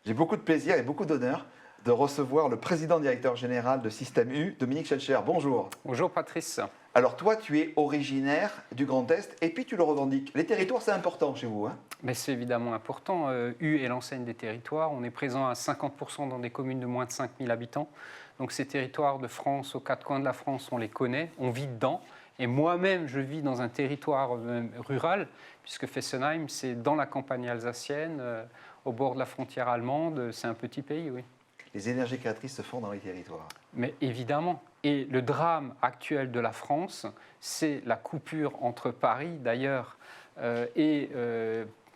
J'ai beaucoup de plaisir et beaucoup d'honneur de recevoir le président directeur général de Système U, Dominique Schelcher. Bonjour. Bonjour Patrice. Alors toi, tu es originaire du Grand Est et puis tu le revendiques. Les territoires, c'est important chez vous, hein? Mais c'est évidemment important. U est l'enseigne des territoires. On est présent à 50% dans des communes de moins de 5000 habitants. Donc ces territoires de France, aux quatre coins de la France, on les connaît, on vit dedans. Et moi-même, je vis dans un territoire rural, puisque Fessenheim, c'est dans la campagne alsacienne, au bord de la frontière allemande. C'est un petit pays, oui. Les énergies créatrices se font dans les territoires. Mais évidemment. Et le drame actuel de la France, c'est la coupure entre Paris, d'ailleurs, et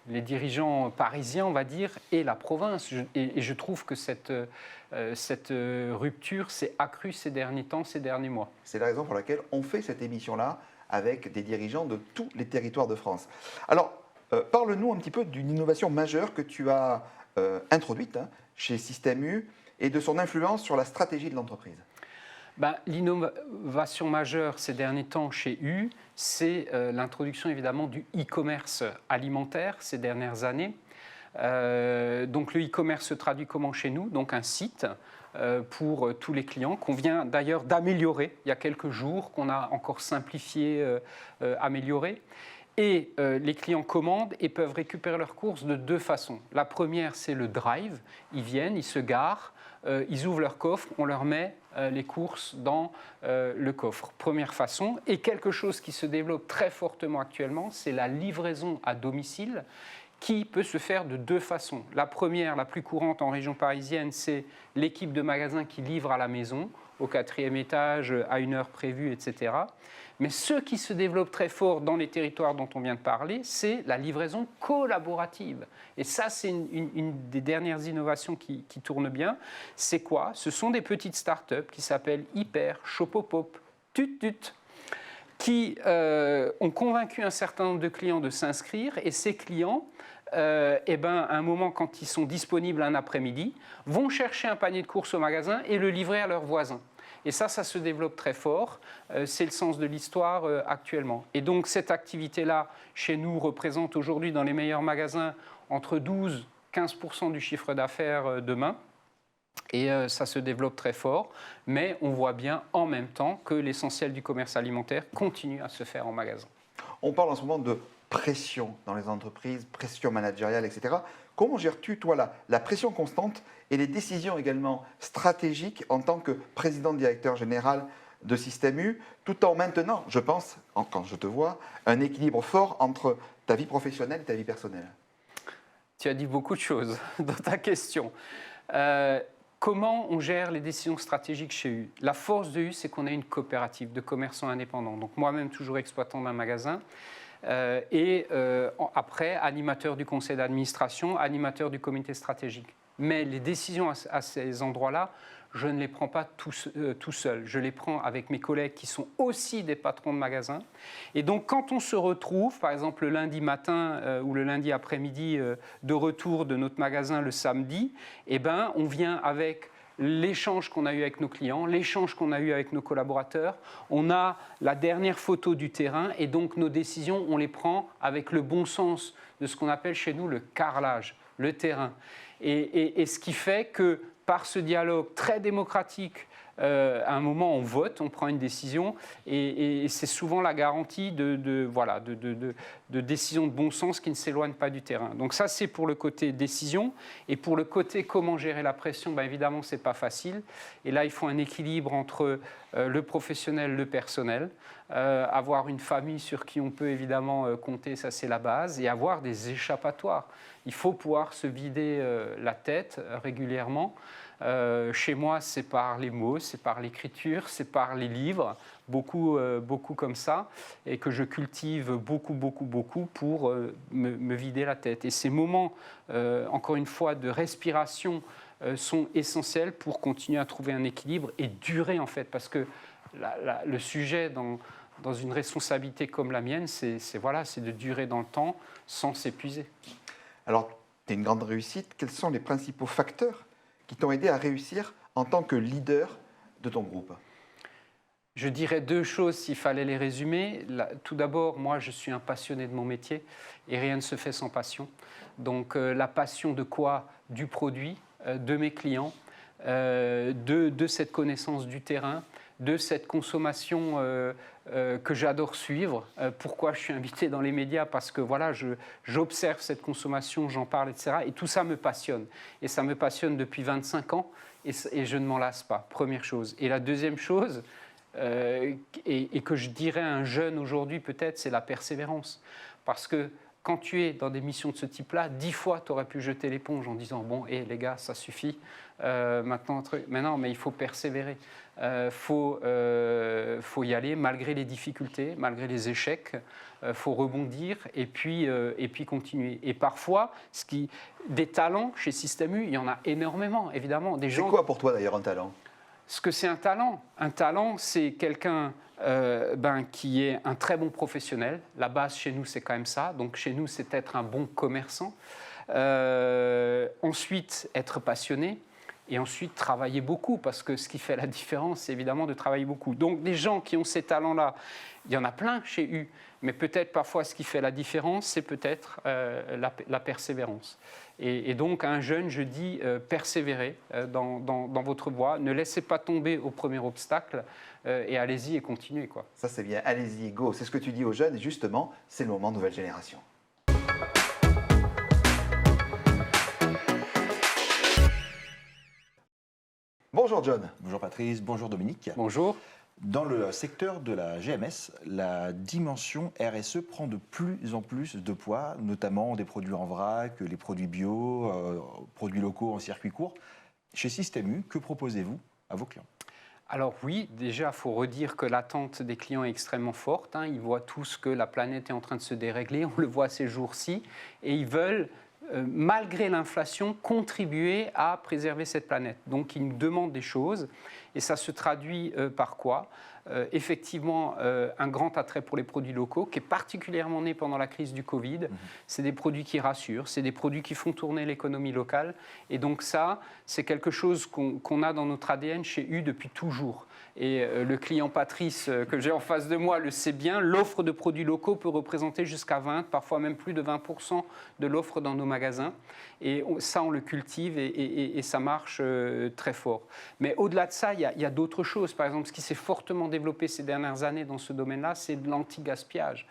les dirigeants parisiens, on va dire, et la province. Et je trouve que cette rupture s'est accrue ces derniers temps, ces derniers mois. C'est la raison pour laquelle on fait cette émission-là avec des dirigeants de tous les territoires de France. Alors, parle-nous un petit peu d'une innovation majeure que tu as introduite chez Système U et de son influence sur la stratégie de l'entreprise. L'innovation majeure ces derniers temps chez U, c'est l'introduction évidemment du e-commerce alimentaire ces dernières années. Donc le e-commerce se traduit comment chez nous? Donc un site pour tous les clients qu'on vient d'ailleurs d'améliorer il y a quelques jours, qu'on a encore simplifié, amélioré. Et les clients commandent et peuvent récupérer leurs courses de deux façons. La première, c'est le drive. Ils viennent, ils se garent, ils ouvrent leur coffre, on leur met les courses dans le coffre. Première façon. Et quelque chose qui se développe très fortement actuellement, c'est la livraison à domicile qui peut se faire de deux façons. La première, la plus courante en région parisienne, c'est l'équipe de magasins qui livre à la maison, au 4e étage, à une heure prévue, etc. Mais ce qui se développe très fort dans les territoires dont on vient de parler, c'est la livraison collaborative. Et ça, c'est une des dernières innovations qui tourne bien. C'est quoi? Ce sont des petites startups qui s'appellent Hyper, Chopopop, Tutut, qui ont convaincu un certain nombre de clients de s'inscrire. Et ces clients, à un moment, quand ils sont disponibles un après-midi, vont chercher un panier de courses au magasin et le livrer à leurs voisins. Et ça se développe très fort. C'est le sens de l'histoire actuellement. Et donc, cette activité-là, chez nous, représente aujourd'hui dans les meilleurs magasins entre 12 et 15% du chiffre d'affaires demain. Et ça se développe très fort. Mais on voit bien en même temps que l'essentiel du commerce alimentaire continue à se faire en magasin. On parle en ce moment de pression dans les entreprises, pression managériale, etc. Comment gères-tu, toi, la pression constante et les décisions également stratégiques en tant que président-directeur général de Système U, tout en maintenant, je pense, quand je te vois, un équilibre fort entre ta vie professionnelle et ta vie personnelle? Tu as dit beaucoup de choses dans ta question. Comment on gère les décisions stratégiques chez U? La force de U, c'est qu'on a une coopérative de commerçants indépendants. Donc moi-même, toujours exploitant d'un magasin. Après, animateur du conseil d'administration, animateur du comité stratégique. Mais les décisions à ces endroits-là, je ne les prends pas tout seul. Je les prends avec mes collègues qui sont aussi des patrons de magasins. Et donc, quand on se retrouve, par exemple le lundi matin ou le lundi après-midi de retour de notre magasin le samedi, on vient avec l'échange qu'on a eu avec nos clients, l'échange qu'on a eu avec nos collaborateurs. On a la dernière photo du terrain et donc nos décisions, on les prend avec le bon sens de ce qu'on appelle chez nous le carrelage, le terrain. Et ce qui fait que par ce dialogue très démocratique, à un moment on vote, on prend une décision et c'est souvent la garantie de décisions de bon sens qui ne s'éloignent pas du terrain. Donc ça c'est pour le côté décision et pour le côté comment gérer la pression, évidemment c'est pas facile et là il faut un équilibre entre le professionnel, le personnel, avoir une famille sur qui on peut évidemment compter, ça c'est la base, et avoir des échappatoires. Il faut pouvoir se vider la tête régulièrement. Chez moi, c'est par les mots, c'est par l'écriture, c'est par les livres, beaucoup comme ça, et que je cultive beaucoup pour me vider la tête. Et ces moments, encore une fois, de respiration sont essentiels pour continuer à trouver un équilibre et durer, en fait, parce que le sujet dans une responsabilité comme la mienne, c'est de durer dans le temps sans s'épuiser. Alors, tu as une grande réussite. Quels sont les principaux facteurs qui t'ont aidé à réussir en tant que leader de ton groupe? Je dirais deux choses s'il fallait les résumer. Tout d'abord, moi, je suis un passionné de mon métier et rien ne se fait sans passion. Donc, la passion de quoi? Du produit, de mes clients, de cette connaissance du terrain, de cette consommation que j'adore suivre. Pourquoi je suis invité dans les médias? Parce que voilà, j'observe cette consommation, j'en parle, etc. Et tout ça me passionne. Et ça me passionne depuis 25 ans et je ne m'en lasse pas, première chose. Et la deuxième chose, et que je dirais à un jeune aujourd'hui peut-être, c'est la persévérance. Parce que quand tu es dans des missions de ce type-là, 10 fois tu aurais pu jeter l'éponge en disant « bon, les gars, ça suffit, maintenant, mais non, mais il faut persévérer, faut y aller malgré les difficultés, malgré les échecs, faut rebondir et puis continuer. Et parfois, des talents chez Système U, il y en a énormément, évidemment. C'est quoi pour toi d'ailleurs un talent? Ce que c'est un talent, c'est quelqu'un qui est un très bon professionnel. La base chez nous, c'est quand même ça. Donc chez nous, c'est être un bon commerçant. Ensuite, être passionné. Et ensuite, travailler beaucoup, parce que ce qui fait la différence, c'est évidemment de travailler beaucoup. Donc des gens qui ont ces talents-là, il y en a plein chez U, mais peut-être parfois ce qui fait la différence, c'est peut-être la persévérance. Et donc à un jeune, je dis persévérez dans votre voie, ne laissez pas tomber au premier obstacle et allez-y et continuez, quoi. Ça c'est bien, allez-y, go, c'est ce que tu dis aux jeunes et justement, c'est le moment nouvelle génération. Bonjour John. Bonjour Patrice, bonjour Dominique. Bonjour. Dans le secteur de la GMS, la dimension RSE prend de plus en plus de poids, notamment des produits en vrac, les produits bio, produits locaux en circuit court. Chez Système U, que proposez-vous à vos clients? Alors oui, déjà, il faut redire que l'attente des clients est extrêmement forte. Ils voient tous que la planète est en train de se dérégler, on le voit ces jours-ci, et ils veulent, malgré l'inflation, contribuer à préserver cette planète. Donc ils nous demandent des choses, et ça se traduit par quoi? Effectivement, un grand attrait pour les produits locaux, qui est particulièrement né pendant la crise du Covid. C'est des produits qui rassurent, c'est des produits qui font tourner l'économie locale. Et donc ça, c'est quelque chose qu'on a dans notre ADN chez U depuis toujours. Et le client Patrice que j'ai en face de moi le sait bien, l'offre de produits locaux peut représenter jusqu'à 20, parfois même plus de 20% de l'offre dans nos magasins. Et ça, on le cultive et ça marche très fort. Mais au-delà de ça, il y a d'autres choses. Par exemple, ce qui s'est fortement développé ces dernières années dans ce domaine-là, c'est de l'anti-gaspillage.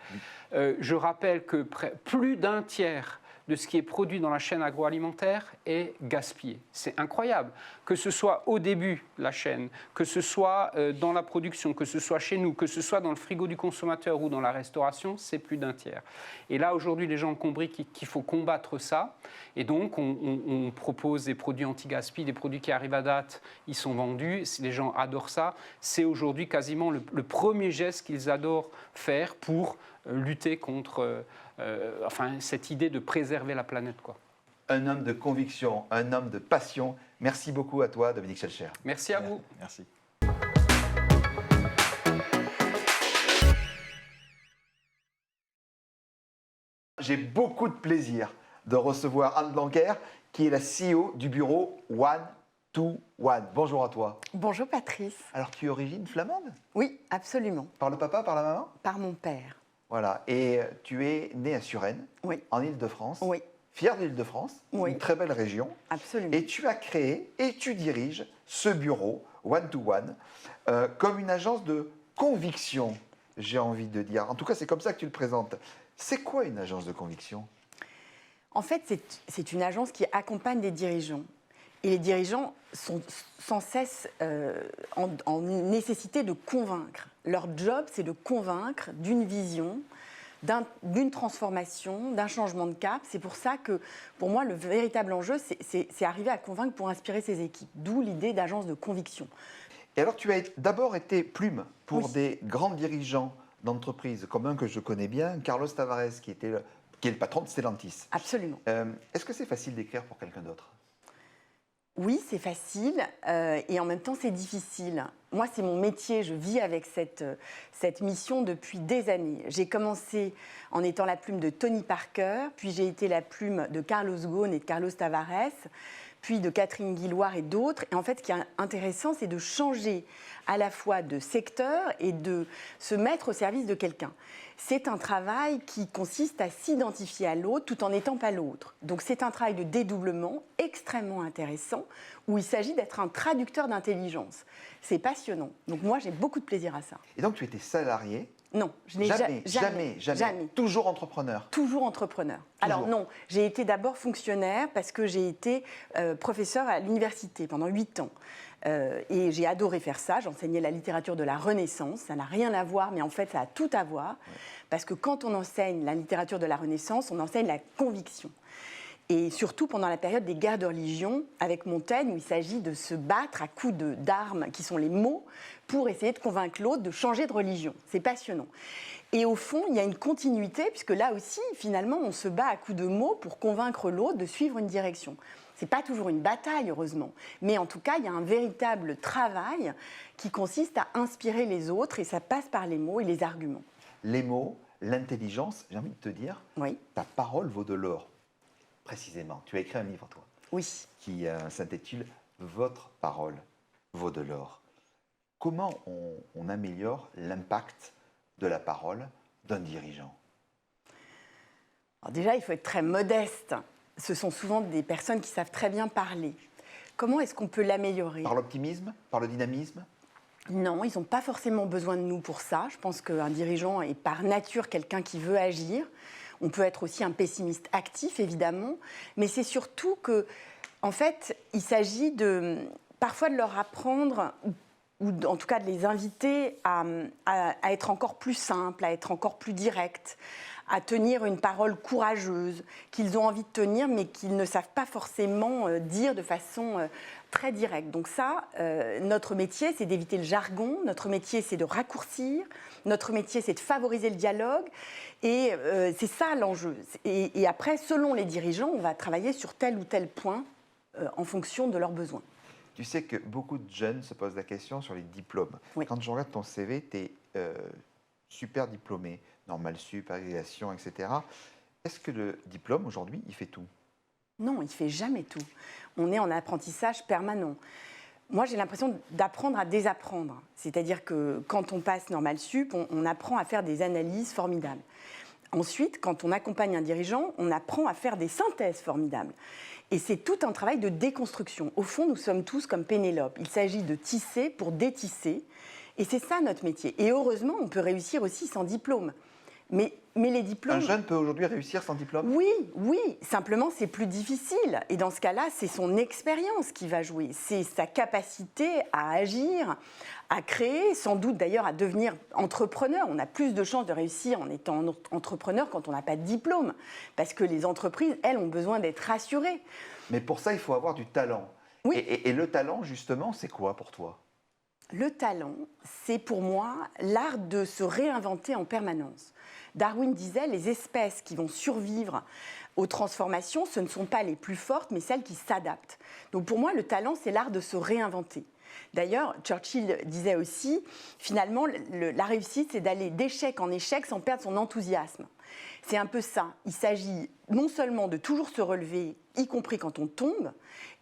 Je rappelle que plus d'un tiers de ce qui est produit dans la chaîne agroalimentaire est gaspillé. C'est incroyable. Que ce soit au début de la chaîne, que ce soit dans la production, que ce soit chez nous, que ce soit dans le frigo du consommateur ou dans la restauration, c'est plus d'un tiers. Et là, aujourd'hui, les gens ont compris qu'il faut combattre ça. Et donc, on propose des produits anti-gaspi, des produits qui arrivent à date, ils sont vendus. Les gens adorent ça. C'est aujourd'hui quasiment le premier geste qu'ils adorent faire pour lutter contre cette idée de préserver la planète, quoi. Un homme de conviction, un homme de passion. Merci beaucoup à toi, Dominique Schelcher. Merci à vous. Merci. J'ai beaucoup de plaisir de recevoir Anne Blanquer, qui est la CEO du bureau One to One. Bonjour à toi. Bonjour Patrice. Alors, tu es d'origine flamande? Oui, absolument. Par le papa, par la maman? Par mon père. Voilà. Et tu es née à Suresnes, Oui. en Île-de-France. Oui. Fière de l'Île-de-France, Oui. une très belle région. Absolument. Et tu as créé et tu diriges ce bureau One to One comme une agence de conviction, j'ai envie de dire. En tout cas, c'est comme ça que tu le présentes. C'est quoi une agence de conviction? En fait, c'est une agence qui accompagne les dirigeants. Et les dirigeants sont sans cesse en nécessité de convaincre. Leur job, c'est de convaincre d'une vision, d'une transformation, d'un changement de cap. C'est pour ça que, pour moi, le véritable enjeu, c'est arriver à convaincre pour inspirer ses équipes. D'où l'idée d'agence de conviction. Et alors, tu as d'abord été plume pour Oui. des grands dirigeants d'entreprises, comme un que je connais bien, Carlos Tavares, qui est le patron de Stellantis. Absolument. Est-ce que c'est facile d'écrire pour quelqu'un d'autre? Oui, c'est facile et en même temps, c'est difficile. Moi, c'est mon métier, je vis avec cette mission depuis des années. J'ai commencé en étant la plume de Tony Parker, puis j'ai été la plume de Carlos Ghosn et de Carlos Tavares, puis de Catherine Guilloire et d'autres. Et en fait, ce qui est intéressant, c'est de changer à la fois de secteur et de se mettre au service de quelqu'un. C'est un travail qui consiste à s'identifier à l'autre tout en n'étant pas l'autre. Donc c'est un travail de dédoublement extrêmement intéressant où il s'agit d'être un traducteur d'intelligence. C'est passionnant. Donc moi, j'ai beaucoup de plaisir à ça. Et donc, tu étais salarié? Non, je n'ai jamais. Toujours entrepreneur? Toujours entrepreneur. Alors non, j'ai été d'abord fonctionnaire parce que j'ai été professeur à l'université pendant 8 ans. Et j'ai adoré faire ça. J'enseignais la littérature de la Renaissance. Ça n'a rien à voir, mais en fait, ça a tout à voir. Parce que quand on enseigne la littérature de la Renaissance, on enseigne la conviction. Et surtout pendant la période des guerres de religion, avec Montaigne, où il s'agit de se battre à coups d'armes, qui sont les mots, pour essayer de convaincre l'autre de changer de religion. C'est passionnant. Et au fond, il y a une continuité, puisque là aussi, finalement, on se bat à coups de mots pour convaincre l'autre de suivre une direction. Ce n'est pas toujours une bataille, heureusement, mais en tout cas, il y a un véritable travail qui consiste à inspirer les autres, et ça passe par les mots et les arguments. Les mots, l'intelligence, j'ai envie de te dire, oui. Ta parole vaut de l'or. Précisément, tu as écrit un livre, toi, oui. qui s'intitule « Votre parole vaut de l'or ». Comment on améliore l'impact de la parole d'un dirigeant? Alors déjà, il faut être très modeste. Ce sont souvent des personnes qui savent très bien parler. Comment est-ce qu'on peut l'améliorer? Par l'optimisme? Par le dynamisme? Non, ils n'ont pas forcément besoin de nous pour ça. Je pense qu'un dirigeant est par nature quelqu'un qui veut agir. On peut être aussi un pessimiste actif, évidemment, mais c'est surtout que, en fait, il s'agit parfois de leur apprendre, ou en tout cas de les inviter à être encore plus simples, à être encore plus directs, à tenir une parole courageuse, qu'ils ont envie de tenir, mais qu'ils ne savent pas forcément dire de façon très directe. Donc ça, notre métier, c'est d'éviter le jargon, notre métier, c'est de raccourcir, notre métier, c'est de favoriser le dialogue, et c'est ça l'enjeu. Et après, selon les dirigeants, on va travailler sur tel ou tel point en fonction de leurs besoins. Tu sais que beaucoup de jeunes se posent la question sur les diplômes. Oui. Quand je regarde ton CV, tu es super diplômé, Normal Sup, agrégation, etc. Est-ce que le diplôme, aujourd'hui, il fait tout? Non, il ne fait jamais tout. On est en apprentissage permanent. Moi, j'ai l'impression d'apprendre à désapprendre. C'est-à-dire que quand on passe Normal Sup, on apprend à faire des analyses formidables. Ensuite, quand on accompagne un dirigeant, on apprend à faire des synthèses formidables. Et c'est tout un travail de déconstruction. Au fond, nous sommes tous comme Pénélope. Il s'agit de tisser pour détisser. Et c'est ça notre métier. Et heureusement, on peut réussir aussi sans diplôme. Mais les diplômes... Un jeune peut aujourd'hui réussir sans diplôme? Oui. Simplement, c'est plus difficile. Et dans ce cas-là, c'est son expérience qui va jouer. C'est sa capacité à agir, à créer, sans doute d'ailleurs à devenir entrepreneur. On a plus de chances de réussir en étant entrepreneur quand on n'a pas de diplôme. Parce que les entreprises, elles, ont besoin d'être rassurées. Mais pour ça, il faut avoir du talent. Oui. Et le talent, justement, c'est quoi pour toi? Le talent, c'est pour moi l'art de se réinventer en permanence. Darwin disait, les espèces qui vont survivre aux transformations, ce ne sont pas les plus fortes, mais celles qui s'adaptent. Donc pour moi, le talent, c'est l'art de se réinventer. D'ailleurs, Churchill disait aussi, finalement, la réussite, c'est d'aller d'échec en échec sans perdre son enthousiasme. C'est un peu ça. Il s'agit non seulement de toujours se relever, y compris quand on tombe,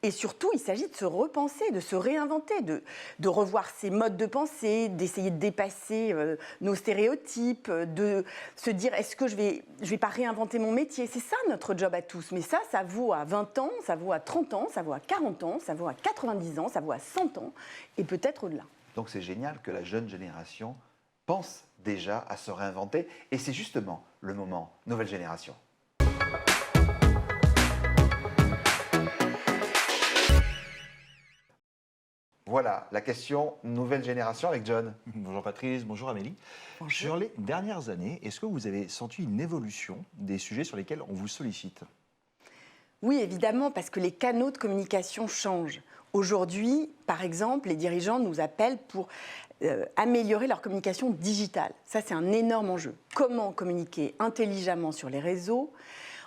et surtout, il s'agit de se repenser, de se réinventer, de revoir ses modes de pensée, d'essayer de dépasser nos stéréotypes, de se dire, est-ce que je vais pas réinventer mon métier? C'est ça notre job à tous. Mais ça vaut à 20 ans, ça vaut à 30 ans, ça vaut à 40 ans, ça vaut à 90 ans, ça vaut à 100 ans, et peut-être au-delà. Donc c'est génial que la jeune génération pense déjà à se réinventer. Et c'est justement le moment, nouvelle génération. Voilà, la question nouvelle génération avec John. Bonjour Patrice, bonjour Amélie. Bonjour. Sur les dernières années, est-ce que vous avez senti une évolution des sujets sur lesquels on vous sollicite? Oui, évidemment, parce que les canaux de communication changent. Aujourd'hui, par exemple, les dirigeants nous appellent pour améliorer leur communication digitale. Ça, c'est un énorme enjeu. Comment communiquer intelligemment sur les réseaux,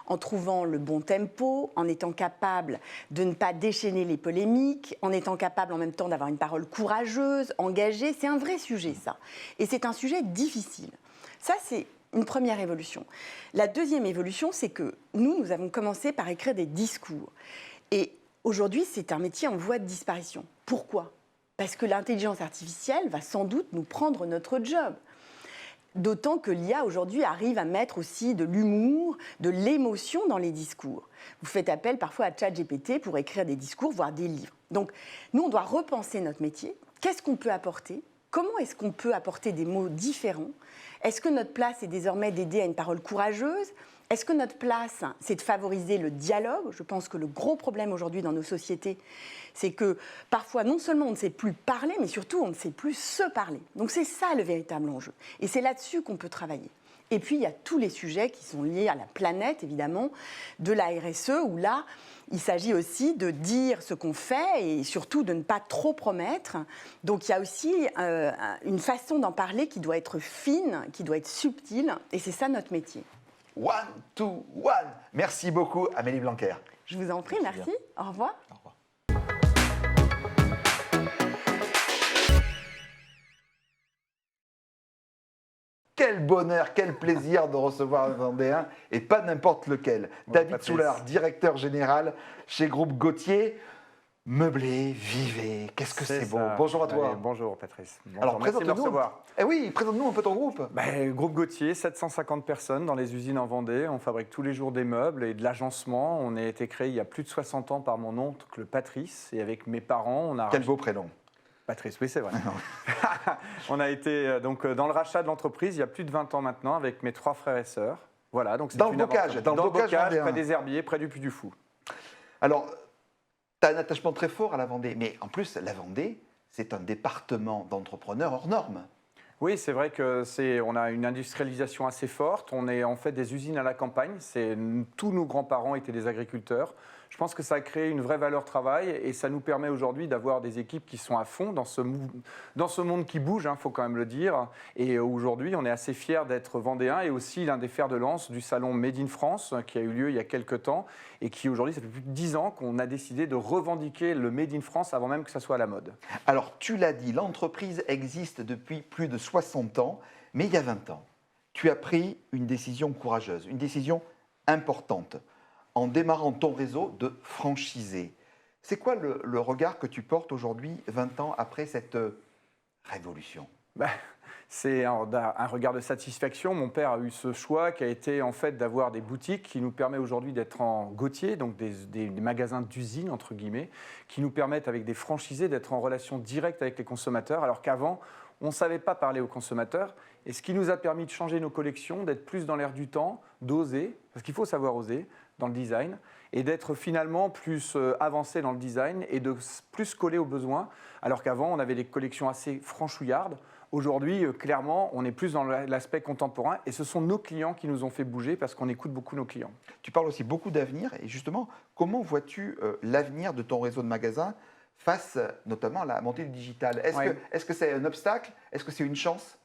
en trouvant le bon tempo, en étant capable de ne pas déchaîner les polémiques, en étant capable en même temps d'avoir une parole courageuse, engagée. C'est un vrai sujet, ça. Et c'est un sujet difficile. Ça, c'est une première évolution. La deuxième évolution, c'est que nous avons commencé par écrire des discours. Et Aujourd'hui, c'est un métier en voie de disparition. Pourquoi ? Parce que l'intelligence artificielle va sans doute nous prendre notre job. D'autant que l'IA aujourd'hui arrive à mettre aussi de l'humour, de l'émotion dans les discours. Vous faites appel parfois à ChatGPT pour écrire des discours, voire des livres. Donc nous, on doit repenser notre métier. Qu'est-ce qu'on peut apporter ? Comment est-ce qu'on peut apporter des mots différents ? Est-ce que notre place est désormais d'aider à une parole courageuse ? Est-ce que notre place, c'est de favoriser le dialogue ? Je pense que le gros problème aujourd'hui dans nos sociétés, c'est que parfois, non seulement on ne sait plus parler, mais surtout on ne sait plus se parler. Donc c'est ça le véritable enjeu. Et c'est là-dessus qu'on peut travailler. Et puis, il y a tous les sujets qui sont liés à la planète, évidemment, de la RSE, où là, il s'agit aussi de dire ce qu'on fait et surtout de ne pas trop promettre. Donc, il y a aussi une façon d'en parler qui doit être fine, qui doit être subtile, et c'est ça notre métier. 1, 2, 1. Merci beaucoup, Amélie Blanquer. Je vous en prie, merci. Au revoir. Au revoir. Quel bonheur, quel plaisir de recevoir un Vendéen, et pas n'importe lequel. David Patrice. Soulard, directeur général chez Groupe Gauthier. Meublé, vivez, qu'est-ce que c'est beau. ça. Bonjour à toi. Allez, bonjour Patrice. Bonjour, Alors, merci de me présente-nous. recevoir. Eh oui, présente-nous un peu ton groupe. Groupe Gauthier, 750 personnes dans les usines en Vendée. On fabrique tous les jours des meubles et de l'agencement. On a été créé il y a plus de 60 ans par mon oncle Patrice. Et avec mes parents, on a... Quel beau prénom. Patrice, oui, c'est vrai. On a été donc dans le rachat de l'entreprise il y a plus de 20 ans maintenant avec mes 3 frères et sœurs. Voilà, donc c'est Dans le une bocage, aventure. dans le bocage vendéen. près des Herbiers, près du Puy du Fou. Alors, tu as un attachement très fort à la Vendée, mais en plus, la Vendée, c'est un département d'entrepreneurs hors norme. Oui, c'est vrai on a une industrialisation assez forte. On est en fait des usines à la campagne. Tous nos grands-parents étaient des agriculteurs. Je pense que ça a créé une vraie valeur travail et ça nous permet aujourd'hui d'avoir des équipes qui sont à fond dans ce monde qui bouge, faut quand même le dire. Et aujourd'hui, on est assez fiers d'être vendéens et aussi l'un des fers de lance du salon Made in France qui a eu lieu il y a quelques temps et qui aujourd'hui, ça fait plus de 10 ans qu'on a décidé de revendiquer le Made in France avant même que ça soit à la mode. Alors, tu l'as dit, l'entreprise existe depuis plus de 60 ans, mais il y a 20 ans, tu as pris une décision courageuse, une décision importante, en démarrant ton réseau de franchisés. C'est quoi le regard que tu portes aujourd'hui, 20 ans après cette révolution ? C'est un regard de satisfaction. Mon père a eu ce choix qui a été en fait d'avoir des boutiques qui nous permet aujourd'hui d'être en Gauthier, donc des magasins d'usine entre guillemets, qui nous permettent avec des franchisés d'être en relation directe avec les consommateurs, alors qu'avant on ne savait pas parler aux consommateurs. Et ce qui nous a permis de changer nos collections, d'être plus dans l'air du temps, d'oser, parce qu'il faut savoir oser dans le design, et d'être finalement plus avancé dans le design et de plus coller aux besoins, alors qu'avant on avait des collections assez franchouillardes. Aujourd'hui, clairement, on est plus dans l'aspect contemporain et ce sont nos clients qui nous ont fait bouger parce qu'on écoute beaucoup nos clients. Tu parles aussi beaucoup d'avenir et justement, comment vois-tu l'avenir de ton réseau de magasins face notamment à la montée du digital ? Est-ce que c'est un obstacle ? Est-ce que c'est une chance ?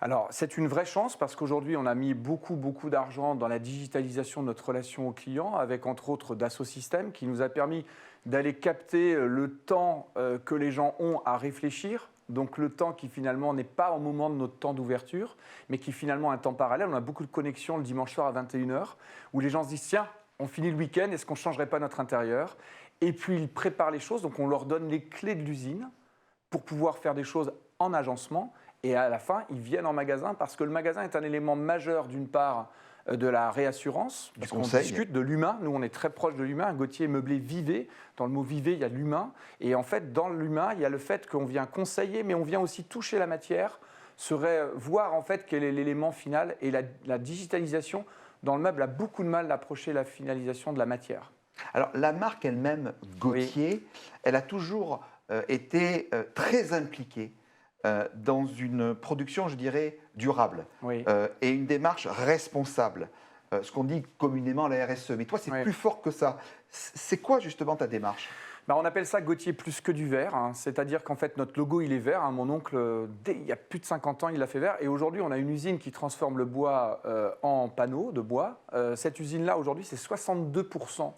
Alors, c'est une vraie chance parce qu'aujourd'hui, on a mis beaucoup d'argent dans la digitalisation de notre relation aux clients avec, entre autres, Dassault Systèmes qui nous a permis d'aller capter le temps que les gens ont à réfléchir. Donc, le temps qui, finalement, n'est pas au moment de notre temps d'ouverture, mais qui, finalement, est un temps parallèle. On a beaucoup de connexions le dimanche soir à 21h où les gens se disent « Tiens, on finit le week-end, est-ce qu'on ne changerait pas notre intérieur ?» Et puis, ils préparent les choses. Donc, on leur donne les clés de l'usine pour pouvoir faire des choses en agencement. Et à la fin, ils viennent en magasin parce que le magasin est un élément majeur, d'une part, de la réassurance, parce qu'on discute de l'humain. Nous, on est très proche de l'humain. Gauthier meublé vivez. Dans le mot vivez, il y a l'humain. Et en fait, dans l'humain, il y a le fait qu'on vient conseiller, mais on vient aussi toucher la matière, voir en fait quel est l'élément final. Et la digitalisation dans le meuble a beaucoup de mal à approcher la finalisation de la matière. Alors, la marque elle-même, Gauthier, elle a toujours été très impliquée dans une production, je dirais, durable et une démarche responsable, ce qu'on dit communément la RSE. Mais toi, c'est plus fort que ça. C'est quoi justement ta démarche ? On appelle ça Gauthier plus que du vert, c'est-à-dire qu'en fait notre logo il est vert. Mon oncle, il y a plus de 50 ans, il l'a fait vert. Et aujourd'hui, on a une usine qui transforme le bois en panneaux de bois. Cette usine-là, aujourd'hui, c'est 62%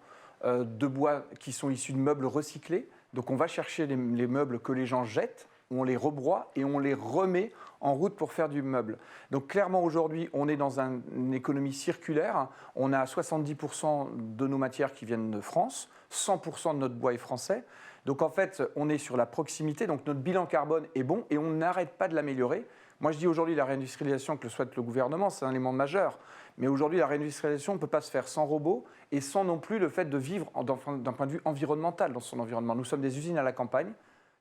de bois qui sont issus de meubles recyclés. Donc on va chercher les meubles que les gens jettent, on les rebroie et on les remet en route pour faire du meuble. Donc clairement aujourd'hui, on est dans une économie circulaire. On a 70% de nos matières qui viennent de France, 100% de notre bois est français. Donc en fait, on est sur la proximité, donc notre bilan carbone est bon et on n'arrête pas de l'améliorer. Moi, je dis aujourd'hui la réindustrialisation que le souhaite le gouvernement, c'est un élément majeur. Mais aujourd'hui, la réindustrialisation ne peut pas se faire sans robots et sans non plus le fait de vivre d'un point de vue environnemental dans son environnement. Nous sommes des usines à la campagne.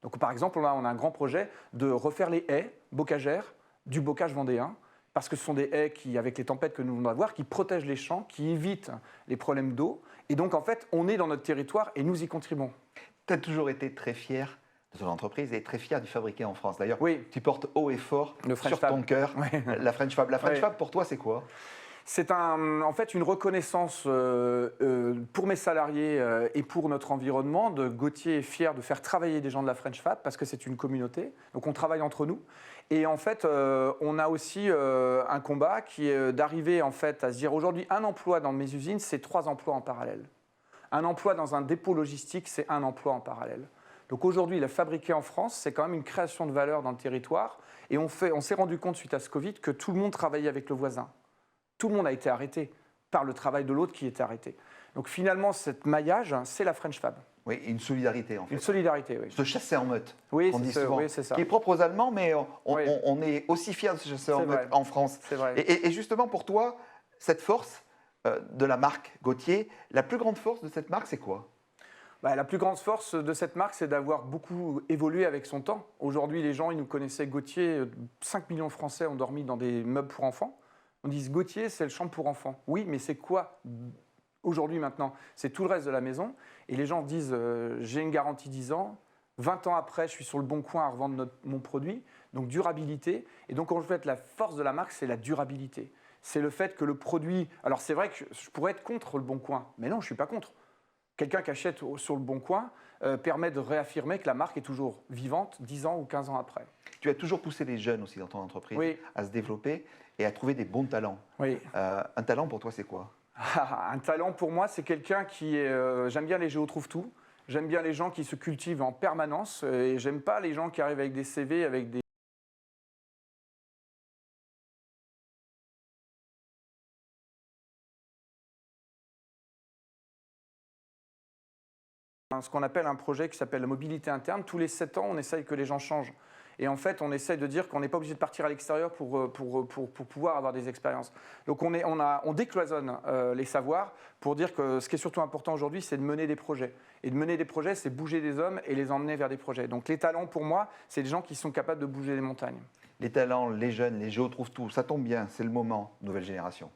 Donc par exemple, on a un grand projet de refaire les haies bocagères du bocage vendéen, parce que ce sont des haies qui, avec les tempêtes que nous venons d'avoir, qui protègent les champs, qui évitent les problèmes d'eau. Et donc en fait, on est dans notre territoire et nous y contribuons. Tu as toujours été très fier de ton entreprise et très fier du fabriquer en France. D'ailleurs, Oui. tu portes haut et fort Le French sur ton Fab. cœur Ouais. la French Fab. La French Ouais. Fab, pour toi, c'est quoi? C'est en fait une reconnaissance pour mes salariés et pour notre environnement. Gauthier est fier de faire travailler des gens de la French Fab parce que c'est une communauté. Donc on travaille entre nous. Et en fait, on a aussi un combat qui est d'arriver en fait à se dire aujourd'hui un emploi dans mes usines, c'est 3 emplois en parallèle. Un emploi dans un dépôt logistique, c'est 1 emploi en parallèle. Donc aujourd'hui, la fabriquer en France, c'est quand même une création de valeur dans le territoire. Et on s'est rendu compte suite à ce Covid que tout le monde travaillait avec le voisin. Tout le monde a été arrêté par le travail de l'autre qui était arrêté. Donc finalement, cette maillage, c'est la French Fab. Oui, une solidarité en fait. Une solidarité, oui. Se chasser en meute, Oui, on dit c'est ça, souvent, oui, c'est ça. qui est propre aux Allemands, mais Oui. on est aussi fiers de se chasser en C'est meute vrai. en France. C'est vrai. Et justement, pour toi, cette force de la marque Gauthier, la plus grande force de cette marque, c'est quoi? La plus grande force de cette marque, c'est d'avoir beaucoup évolué avec son temps. Aujourd'hui, les gens, ils nous connaissaient Gauthier. 5 millions de Français ont dormi dans des meubles pour enfants. On dit Gauthier, c'est le chambre pour enfants. Oui, mais c'est quoi aujourd'hui maintenant? C'est tout le reste de la maison. Et les gens disent j'ai une garantie 10 ans. 20 ans après, je suis sur le bon coin à revendre mon produit. Donc durabilité. Et donc en fait, la force de la marque, c'est la durabilité. C'est le fait que le produit. Alors c'est vrai que je pourrais être contre le bon coin, mais non, je ne suis pas contre. Quelqu'un qui achète sur le bon coin permet de réaffirmer que la marque est toujours vivante 10 ans ou 15 ans après. Tu as toujours poussé les jeunes aussi dans ton entreprise Oui. à se développer et à trouver des bons talents. Oui. Un talent pour toi, c'est quoi? Un talent pour moi, c'est quelqu'un qui est. J'aime bien les géo-trouve-tout. J'aime bien les gens qui se cultivent en permanence. Et j'aime pas les gens qui arrivent avec des CV, avec des. Ce qu'on appelle un projet qui s'appelle la mobilité interne. Tous les 7 ans, on essaye que les gens changent. Et en fait, on essaye de dire qu'on n'est pas obligé de partir à l'extérieur pour pouvoir avoir des expériences. Donc on décloisonne les savoirs pour dire que ce qui est surtout important aujourd'hui, c'est de mener des projets. Et de mener des projets, c'est bouger des hommes et les emmener vers des projets. Donc les talents, pour moi, c'est des gens qui sont capables de bouger les montagnes. Les talents, les jeunes, les géos trouvent tout. Ça tombe bien, c'est le moment, nouvelle génération.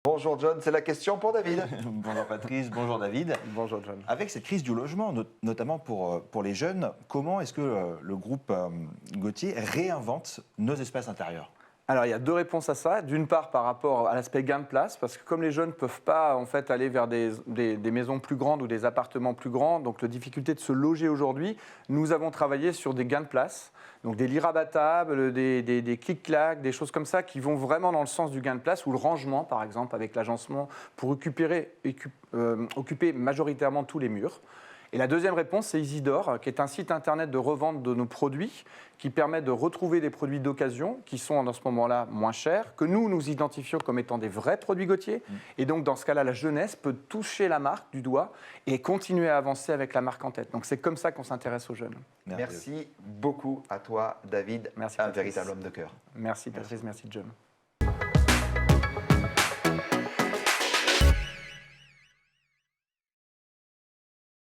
Bonjour John, c'est la question pour David. Bonjour Patrice, bonjour David. Bonjour John. Avec cette crise du logement, notamment pour les jeunes, comment est-ce que le groupe Gauthier réinvente nos espaces intérieurs? Alors, il y a 2 réponses à ça. D'une part, par rapport à l'aspect gain de place, parce que comme les jeunes ne peuvent pas en fait, aller vers des maisons plus grandes ou des appartements plus grands, donc la difficulté de se loger aujourd'hui, nous avons travaillé sur des gains de place, donc des lits rabattables, des clic-clac, des choses comme ça qui vont vraiment dans le sens du gain de place, ou le rangement, par exemple, avec l'agencement, pour occuper majoritairement tous les murs. Et la deuxième réponse, c'est Isidore, qui est un site internet de revente de nos produits, qui permet de retrouver des produits d'occasion, qui sont dans ce moment-là moins chers, que nous identifions comme étant des vrais produits Gauthier. Et donc, dans ce cas-là, la jeunesse peut toucher la marque du doigt et continuer à avancer avec la marque en tête. Donc, c'est comme ça qu'on s'intéresse aux jeunes. Merci beaucoup à toi, David, Merci, un Patrice. véritable homme de cœur. Merci Patrice, merci John.